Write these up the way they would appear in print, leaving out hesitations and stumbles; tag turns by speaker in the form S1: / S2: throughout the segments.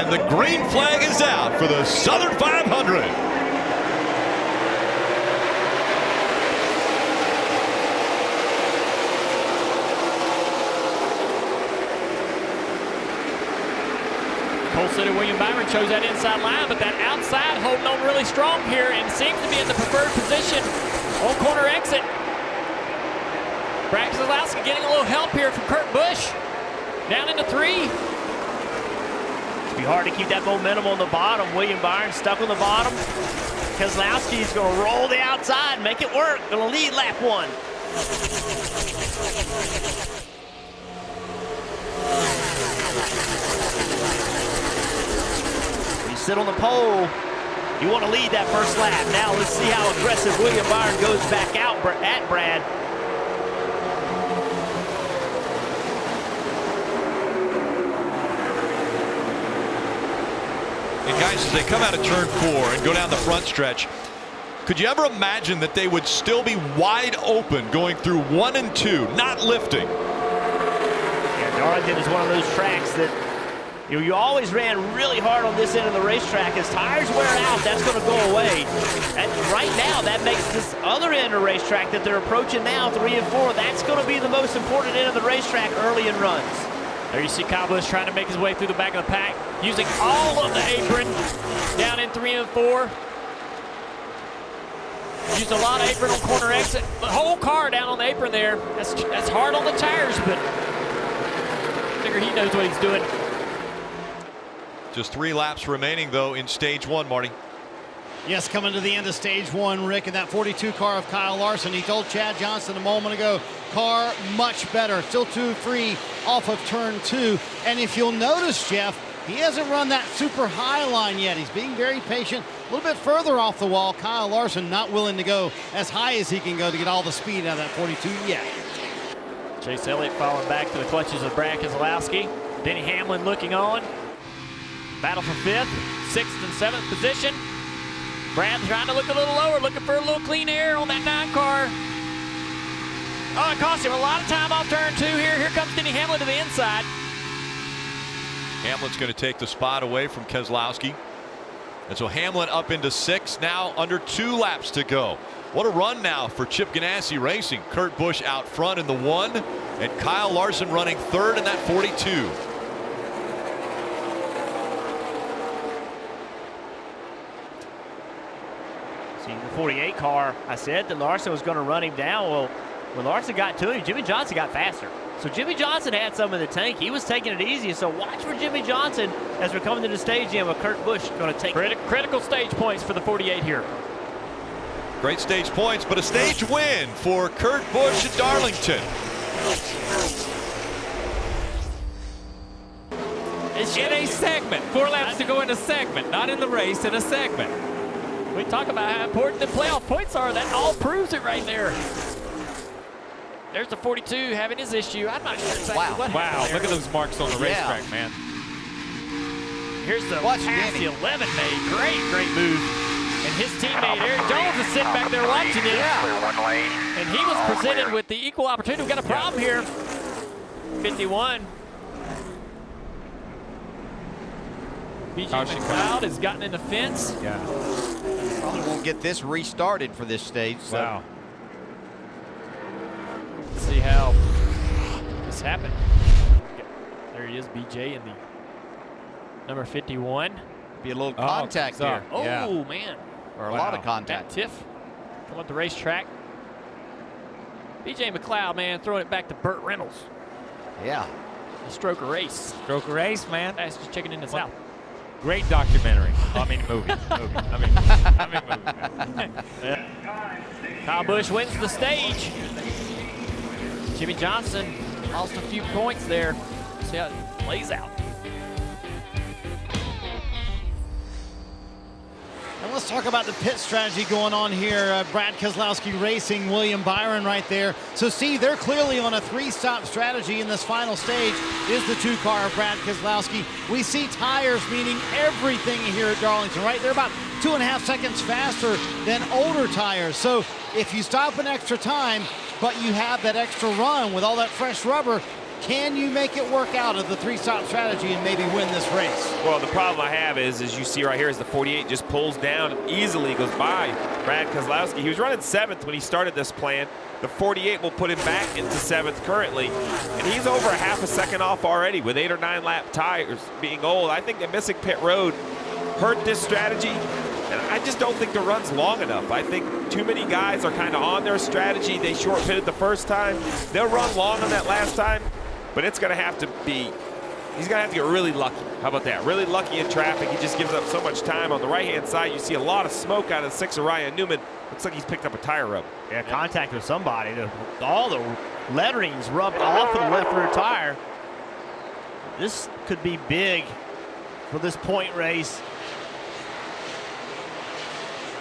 S1: And the green flag is out for the Southern 500.
S2: Coal City William Byron chose that inside line, but that outside holding on really strong here and seems to be in the preferred position on corner exit. Brad Keselowski getting a little help here from Kurt Busch. Down into 3.
S3: It'll be hard to keep that momentum on the bottom. William Byron stuck on the bottom. Keselowski is going to roll the outside, make it work. Going to lead lap 1. Sit on the pole, you want to lead that first lap. Now let's see how aggressive William Byron goes back out at Brad.
S1: And guys, as they come out of turn 4 and go down the front stretch, could you ever imagine that they would still be wide open going through 1 and 2, not lifting?
S3: Yeah, Darlington is one of those tracks that you always ran really hard on this end of the racetrack. As tires wear out, that's going to go away. And right now, that makes this other end of the racetrack that they're approaching now, 3 and 4, that's going to be the most important end of the racetrack early in runs.
S2: There you see Kyle Busch trying to make his way through the back of the pack, using all of the apron down in 3 and 4. Used a lot of apron on corner exit. The whole car down on the apron there. That's hard on the tires, but I figure he knows what he's doing.
S1: Just 3 laps remaining, though, in stage 1, Marty.
S4: Yes, coming to the end of stage 1, Rick, and that 42 car of Kyle Larson. He told Chad Johnson a moment ago, car much better. Still 2-3 off of turn 2. And if you'll notice, Jeff, he hasn't run that super high line yet. He's being very patient. A little bit further off the wall. Kyle Larson not willing to go as high as he can go to get all the speed out of that 42 yet.
S2: Chase Elliott falling back to the clutches of Brad Keselowski. Denny Hamlin looking on. Battle for 5th, 6th, and 7th position. Brad trying to look a little lower, looking for a little clean air on that 9 car. Oh, it cost him a lot of time off turn 2 here. Here comes Denny Hamlin to the inside.
S1: Hamlin's going to take the spot away from Keselowski. And so Hamlin up into 6, now under 2 laps to go. What a run now for Chip Ganassi Racing. Kurt Busch out front in the 1, and Kyle Larson running 3rd in that 42.
S3: The 48 car, I said that Larson was going to run him down. Well, when Larson got to him, Jimmy Johnson got faster. So Jimmy Johnson had some in the tank. He was taking it easy. So watch for Jimmy Johnson as we're coming to the stage end with Kurt Busch going to take
S2: critical stage points for the 48 here.
S1: Great stage points, but a stage win for Kurt Busch at Darlington.
S2: It's in a segment. 4 laps to go in a segment, not in the race, in a segment. We talk about how important the playoff points are. That all proves it right there. There's the 42 having his issue. I'm not sure exactly what happened there.
S5: Look at those marks on the racetrack, man.
S2: Here's the pass the 11 made. Great move. And his teammate Erik Jones is sitting back there watching it. And he was presented with the equal opportunity. We've got a problem here. 51. BJ McLeod has gotten in the fence.
S5: Yeah.
S6: Probably won't get this restarted for this stage. So.
S5: Wow.
S2: Let's see how this happened. There he is, BJ in the number 51.
S6: Be a little contact there.
S2: Oh,
S5: yeah.
S2: Man.
S6: Or a lot of contact.
S2: That tiff come up the racetrack. BJ McLeod, man, throwing it back to Burt Reynolds.
S6: Yeah.
S2: A stroke of race.
S5: Stroke of race, man.
S2: That's just checking in the South.
S5: Great documentary. Movie.
S2: Kyle Busch wins the stage. Jimmy Johnson lost a few points there. See how it plays out.
S4: And let's talk about the pit strategy going on here. Brad Keselowski Racing, William Byron right there. So see, they're clearly on a 3-stop strategy in this final stage. Is the 2 car of Brad Keselowski. We see tires meaning everything here at Darlington, right? They're about 2.5 seconds faster than older tires. So if you stop an extra time, but you have that extra run with all that fresh rubber, Can you make it work out of the three-stop strategy and maybe win this race?
S7: Well, the problem I have is, as you see right here, is the 48 just pulls down and easily goes by Brad Keselowski. He was running 7th when he started this plan. The 48 will put him back into 7th currently, and he's over a half a second off already with 8 or 9 lap tires being old. I think that missing pit road hurt this strategy, and I just don't think the run's long enough. I think too many guys are kind of on their strategy. They short pitted the first time. They'll run long on that last time, but it's going to have to be, he's going to have to get really lucky. How about that? Really lucky in traffic. He just gives up so much time. On the right-hand side, you see a lot of smoke out of the 6 of Ryan Newman. Looks like he's picked up a tire rub.
S3: Yeah, contact with somebody. All the lettering's rubbed off of the left rear tire. This could be big for this point race.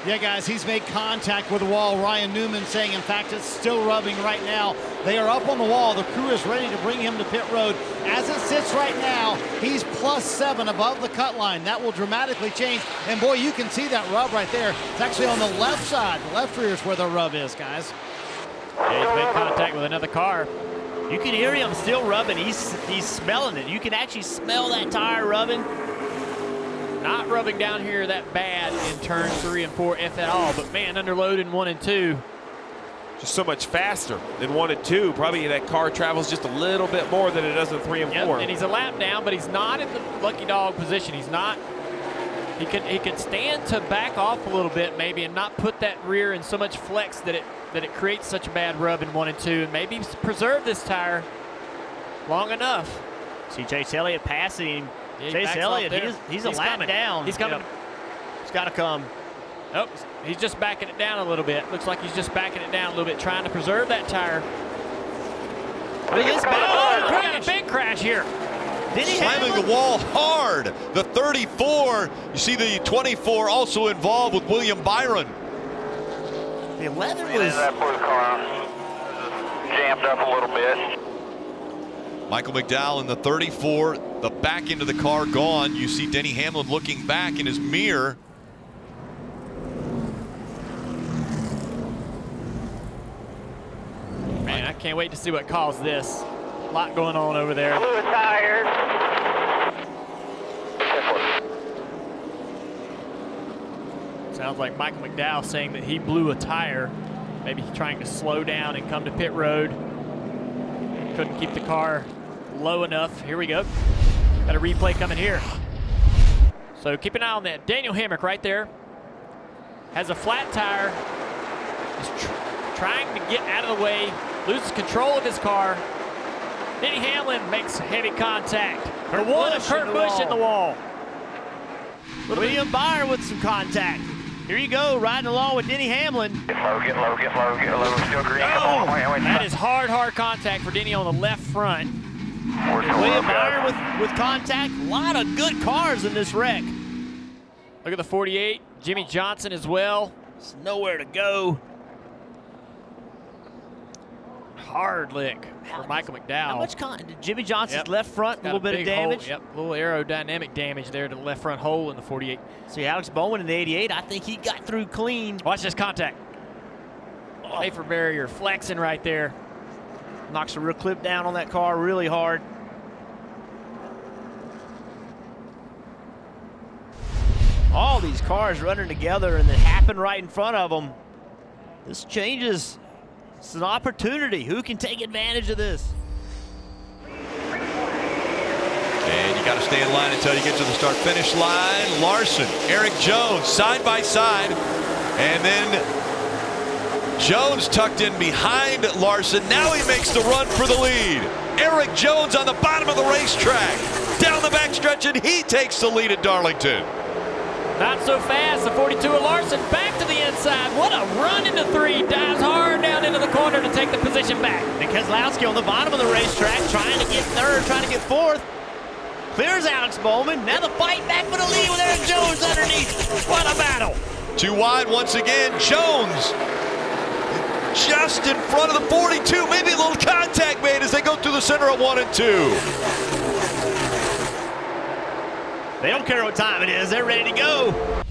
S4: Yeah, guys, he's made contact with the wall. Ryan Newman saying, in fact, it's still rubbing right now. They are up on the wall. The crew is ready to bring him to pit road. As it sits right now, he's +7 above the cut line. That will dramatically change. And boy, you can see that rub right there. It's actually on the left side. The left rear is where the rub is, guys.
S2: Yeah, he's made contact with another car.
S3: You can hear him still rubbing. He's smelling it. You can actually smell that tire rubbing.
S2: Not rubbing down here that bad in turns 3 and 4, if at all. But man, underload in 1 and 2.
S7: Just so much faster than 1 and 2. Probably that car travels just a little bit more than it does in 3 and 4.
S2: And he's a lap down, but he's not in the lucky dog position. He's not. He could stand to back off a little bit maybe and not put that rear in so much flex that it creates such a bad rub in 1 and 2, and maybe preserve this tire long enough.
S3: See Chase Elliott passing him.
S2: Yeah,
S3: Chase Elliott, he's a lap
S2: coming
S3: down.
S2: He's coming.
S3: Yep. He's got to come.
S2: Nope, he's just backing it down a little bit. Looks like he's just backing it down a little bit, trying to preserve that tire.
S3: Look at this
S2: Oh, big crash here.
S3: Did he
S1: Slamming the wall hard. The 34. You see the 24 also involved with William Byron.
S3: The 11 was.
S8: That blue car jammed up a little bit.
S1: Michael McDowell in the 34, the back end of the car gone. You see Denny Hamlin looking back in his mirror.
S2: Man, I can't wait to see what caused this. A lot going on over there.
S8: Blue tires.
S2: Sounds like Michael McDowell saying that he blew a tire. Maybe trying to slow down and come to pit road. Couldn't keep the car low enough. Here we go. Got a replay coming here. So keep an eye on that. Daniel Hemrick right there has a flat tire. He's trying to get out of the way, loses control of his car. Denny Hamlin makes heavy contact. The one of Kurt Busch in the wall.
S3: William Byron with some contact. Here you go, riding along with Denny Hamlin.
S8: Get low, get low, get low, get low. Still green. Come on, wait.
S2: That is hard contact for Denny on the left front.
S3: William Byron with contact. A lot of good cars in this wreck.
S2: Look at the 48. Jimmy Johnson as well.
S3: There's nowhere to go.
S2: Hard lick for Michael McDowell.
S3: How much Jimmy Johnson's left front, a little bit of damage.
S2: Hole. Yep, a little aerodynamic damage there to the left front hole in the 48.
S3: See, Alex Bowman in the 88, I think he got through clean.
S2: Watch this contact. Safer barrier, flexing right there.
S3: Knocks a real clip down on that car really hard. All these cars running together and it happened right in front of them. This changes. It's an opportunity. Who can take advantage of this?
S1: And you got to stay in line until you get to the start-finish line. Larson, Erik Jones, side by side. And then Jones tucked in behind Larson. Now he makes the run for the lead. Erik Jones on the bottom of the racetrack. Down the backstretch, and he takes the lead at Darlington.
S2: Not so fast. The 42 of Larson back to the inside. What a run into 3. Dives hard down into the corner to take the position back.
S3: And Keselowski on the bottom of the racetrack trying to get third, trying to get fourth. Clears Alex Bowman. Now the fight back for the lead with Erik Jones underneath. What a battle.
S1: Too wide once again. Jones just in front of the 42. Maybe a little contact made as they go through the center of 1 and 2.
S3: They don't care what time it is. They're ready to go.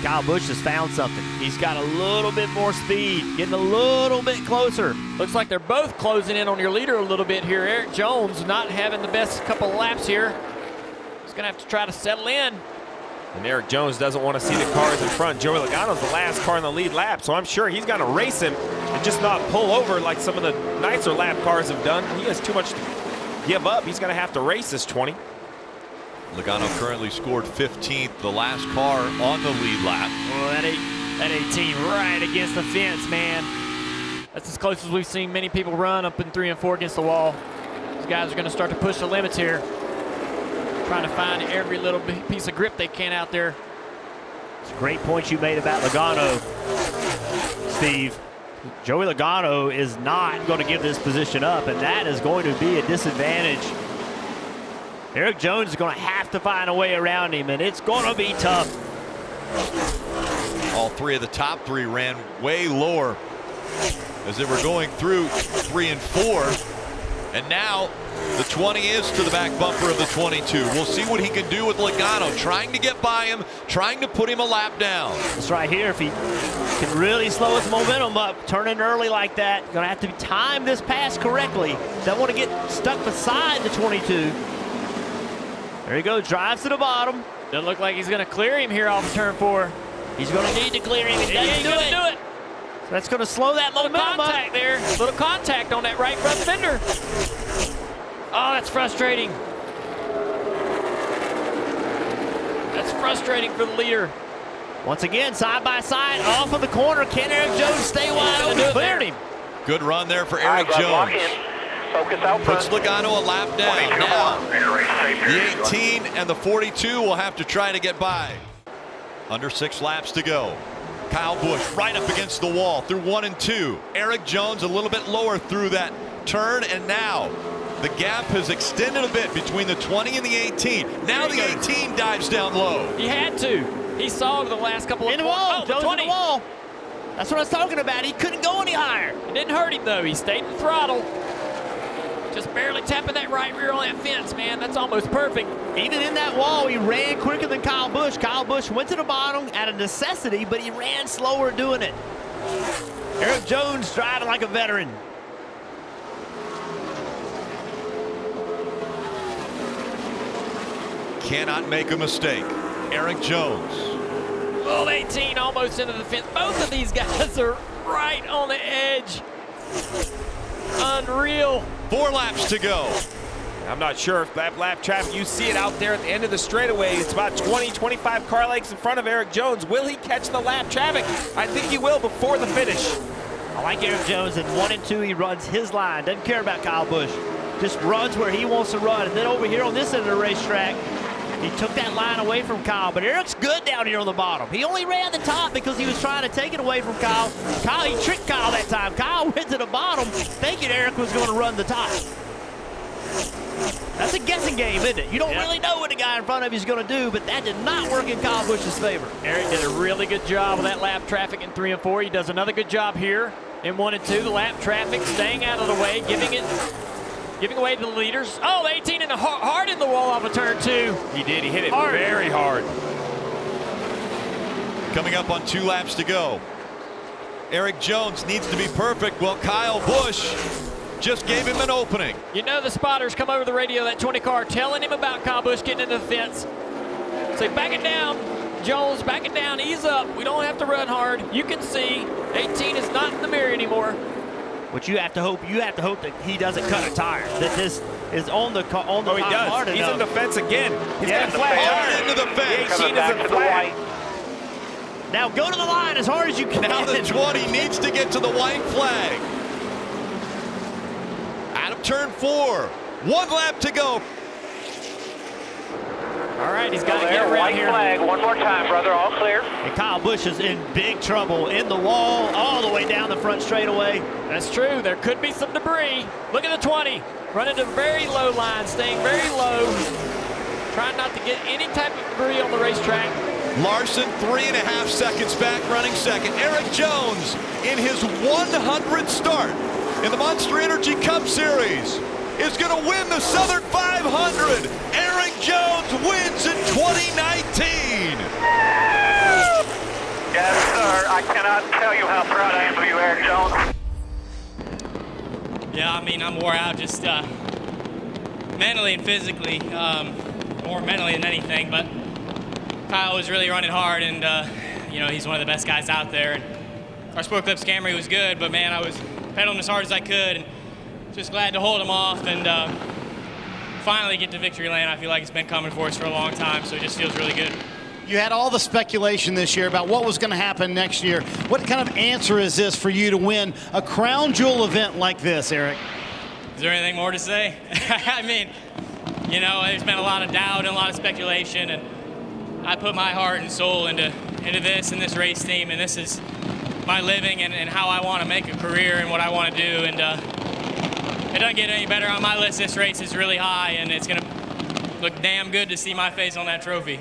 S3: Kyle Busch has found something. He's got a little bit more speed, getting a little bit closer.
S2: Looks like they're both closing in on your leader a little bit here. Erik Jones not having the best couple of laps here. He's going to have to try to settle in.
S7: And Erik Jones doesn't want to see the cars in front. Joey Logano's the last car in the lead lap, so I'm sure he's going to race him and just not pull over like some of the nicer lap cars have done. He has too much to give up. He's going to have to race this 20.
S1: Logano currently scored 15th, the last car on the lead lap.
S2: Oh, that 18 right against the fence, man. That's as close as we've seen many people run up in 3 and 4 against the wall. These guys are going to start to push the limits here. Trying to find every little piece of grip they can out there.
S3: It's a great point you made about Logano, Steve. Joey Logano is not going to give this position up, and that is going to be a disadvantage. Erik Jones is going to have to find a way around him, and it's going to be tough.
S1: All three of the top three ran way lower as they were going through 3 and 4. And now the 20 is to the back bumper of the 22. We'll see what he can do with Logano, trying to get by him, trying to put him a lap down.
S3: It's right here. If he can really slow his momentum up, turning early like that, going to have to time this pass correctly. Don't want to get stuck beside the 22. There he goes, drives to the bottom.
S2: Doesn't look like he's going to clear him here off of turn 4.
S3: He's going to need to clear him. He ain't
S2: going to do it.
S3: So that's going to slow that momentum up.
S2: Contact there. Little contact on that right front fender. Oh, that's frustrating. That's frustrating for the leader.
S3: Once again, side by side, off of the corner. Can Erik Jones stay wide open? Cleared him.
S1: Good run there for Erik Jones.
S8: Focus out
S1: Puts
S8: front.
S1: Logano a lap down. Now, the 18 and the 42 will have to try to get by. Under 6 laps to go. Kyle Busch right up against the wall through 1 and 2. Erik Jones a little bit lower through that turn, and now the gap has extended a bit between the 20 and the 18. Now the 18 dives down low.
S2: He had to. He saw the last couple of
S3: In the wall.
S2: Oh,
S3: Jones
S2: the
S3: in the wall. That's what I was talking about. He couldn't go any higher.
S2: It didn't hurt him, though. He stayed in the throttle. Just barely tapping that right rear on that fence, man. That's almost perfect.
S3: Even in that wall, he ran quicker than Kyle Busch. Kyle Busch went to the bottom out of necessity, but he ran slower doing it. Erik Jones driving like a veteran.
S1: Cannot make a mistake. Erik Jones.
S2: Well, 18 almost into the fence. Both of these guys are right on the edge. Unreal.
S1: 4 laps to go.
S7: I'm not sure if that lap traffic, you see it out there at the end of the straightaway. It's about 20, 25 car lengths in front of Erik Jones. Will he catch the lap traffic? I think he will before the finish.
S3: I like Erik Jones. In 1 and 2, he runs his line. Doesn't care about Kyle Busch. Just runs where he wants to run. And then over here on this end of the racetrack, he took that line away from Kyle. But Erik's good down here on the bottom. He only ran the top because he was trying to take it away from Kyle. He tricked Kyle that time. Kyle went to the bottom thinking Erik was going to run the top. That's a guessing game, isn't it? You don't really know what the guy in front of you is going to do, but that did not work in Kyle Busch's favor.
S2: Erik did a really good job of that lap traffic in 3 and 4. He does another good job here in 1 and 2. The lap traffic staying out of the way, giving away to the leaders. Oh, the 18 and hard in the wall off of turn 2.
S7: He did. He hit it
S2: Hard.
S7: very hard.
S1: Coming up on 2 laps to go. Erik Jones needs to be perfect. Well, Kyle Busch just gave him an opening.
S2: You know the spotters come over the radio, that 20 car, telling him about Kyle Busch getting into the fence. Say, back it down, Jones, back it down, ease up. We don't have to run hard. You can see 18 is not in the mirror anymore.
S3: What you have to hope that he doesn't cut a tire. That this is on the
S7: Oh, he does.
S3: hard
S7: He's
S3: enough.
S7: in the fence again. He's
S3: Yeah,
S7: got the flag
S1: Hard into the fence.
S7: 18 isn't flat.
S3: Now go to the line as hard as you can.
S1: Now the 20 needs to get to the white flag. Out of turn 4. 1 lap to go.
S2: All right, he's got to get around
S8: White
S2: here.
S8: flag. One more time, brother. All clear.
S3: And Kyle Busch is in big trouble in the wall all the way down the front straightaway.
S2: That's true. There could be some debris. Look at the 20. Running to very low line, staying very low. Trying not to get any type of debris on the racetrack.
S1: Larson 3.5 seconds back, running second. Erik Jones in his 100th start in the Monster Energy Cup Series is going to win the Southern 500. Erik Jones wins in 2019.
S8: I cannot tell you how proud I am of you, Erik Jones.
S9: Yeah, I mean, I'm wore out just mentally and physically, more mentally than anything, but Kyle was really running hard, and you know, he's one of the best guys out there. And our Sport Clips Camry was good, but man, I was pedaling as hard as I could, and just glad to hold him off and finally get to victory lane. I feel like it's been coming for us for a long time, so it just feels really good.
S4: You had all the speculation this year about what was going to happen next year. What kind of answer is this for you to win a crown jewel event like this, Erik?
S9: Is there anything more to say? I mean, you know, there's been a lot of doubt and a lot of speculation, and I put my heart and soul into this and this race team, and this is my living and how I want to make a career and what I want to do. And it doesn't get any better on my list. This race is really high, and it's going to look damn good to see my face on that trophy.